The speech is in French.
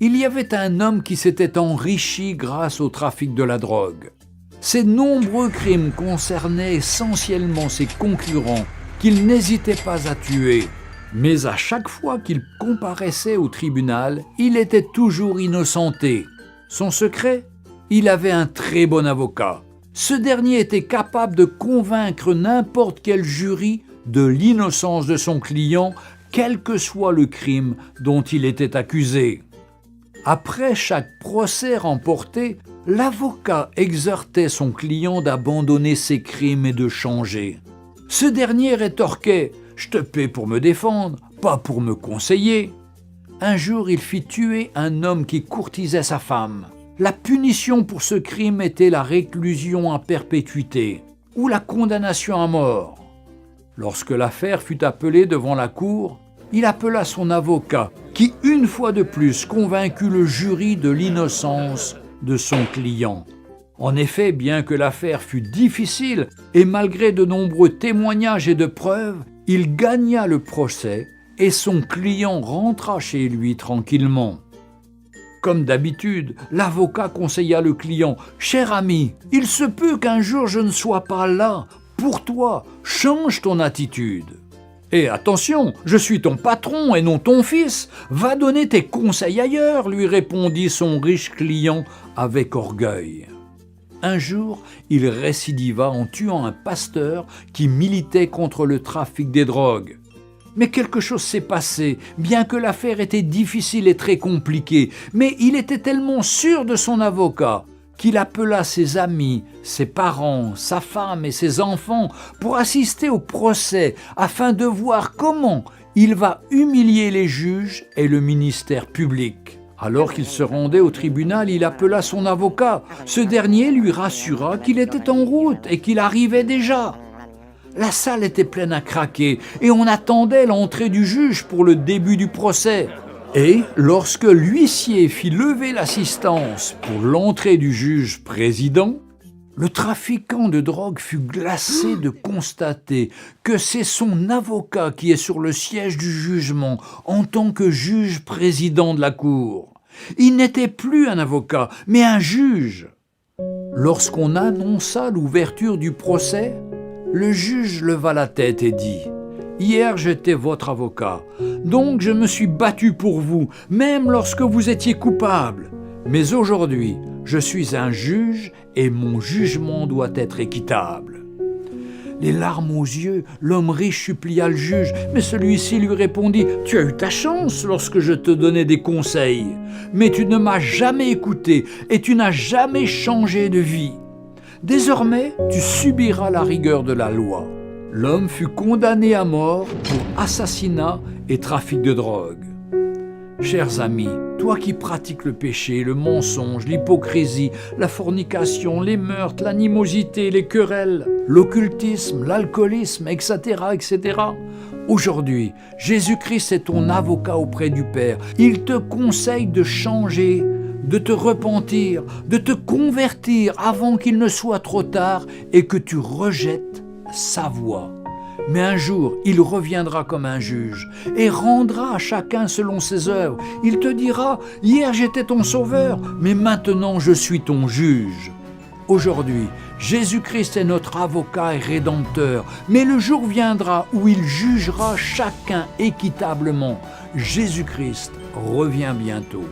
Il y avait un homme qui s'était enrichi grâce au trafic de la drogue. Ses nombreux crimes concernaient essentiellement ses concurrents qu'il n'hésitait pas à tuer. Mais à chaque fois qu'il comparaissait au tribunal, il était toujours innocenté. Son secret ? Il avait un très bon avocat. Ce dernier était capable de convaincre n'importe quel jury de l'innocence de son client, quel que soit le crime dont il était accusé. Après chaque procès remporté, l'avocat exhortait son client d'abandonner ses crimes et de changer. Ce dernier rétorquait « Je te paie pour me défendre, pas pour me conseiller ». Un jour, il fit tuer un homme qui courtisait sa femme. La punition pour ce crime était la réclusion à perpétuité ou la condamnation à mort. Lorsque l'affaire fut appelée devant la cour, il appela son avocat qui, une fois de plus, convaincut le jury de l'innocence de son client. En effet, bien que l'affaire fût difficile et malgré de nombreux témoignages et de preuves, il gagna le procès et son client rentra chez lui tranquillement. Comme d'habitude, l'avocat conseilla le client « Cher ami, il se peut qu'un jour je ne sois pas là. Pour toi, change ton attitude. Et attention, je suis ton patron et non ton fils. Va donner tes conseils ailleurs, lui répondit son riche client avec orgueil. Un jour, il récidiva en tuant un pasteur qui militait contre le trafic des drogues. Mais quelque chose s'est passé, bien que l'affaire était difficile et très compliquée. Mais il était tellement sûr de son avocat qu'il appela ses amis, ses parents, sa femme et ses enfants pour assister au procès afin de voir comment il va humilier les juges et le ministère public. Alors qu'il se rendait au tribunal, il appela son avocat. Ce dernier lui rassura qu'il était en route et qu'il arrivait déjà. La salle était pleine à craquer et on attendait l'entrée du juge pour le début du procès. Et lorsque l'huissier fit lever l'assistance pour l'entrée du juge président, le trafiquant de drogue fut glacé de constater que c'est son avocat qui est sur le siège du jugement en tant que juge président de la cour. Il n'était plus un avocat, mais un juge. Lorsqu'on annonça l'ouverture du procès, le juge leva la tête et dit « Hier, j'étais votre avocat, donc je me suis battu pour vous, même lorsque vous étiez coupable. Mais aujourd'hui, je suis un juge et mon jugement doit être équitable. » Les larmes aux yeux, l'homme riche supplia le juge, mais celui-ci lui répondit « Tu as eu ta chance lorsque je te donnais des conseils, mais tu ne m'as jamais écouté et tu n'as jamais changé de vie. Désormais, tu subiras la rigueur de la loi. » L'homme fut condamné à mort pour assassinat et trafic de drogue. Chers amis, toi qui pratiques le péché, le mensonge, l'hypocrisie, la fornication, les meurtres, l'animosité, les querelles, l'occultisme, l'alcoolisme, etc., etc., aujourd'hui, Jésus-Christ est ton avocat auprès du Père. Il te conseille de changer, de te repentir, de te convertir avant qu'il ne soit trop tard et que tu rejettes sa voix. Mais un jour, il reviendra comme un juge et rendra à chacun selon ses œuvres. Il te dira « Hier j'étais ton sauveur, mais maintenant je suis ton juge. » Aujourd'hui, Jésus-Christ est notre avocat et rédempteur, mais le jour viendra où il jugera chacun équitablement. Jésus-Christ revient bientôt.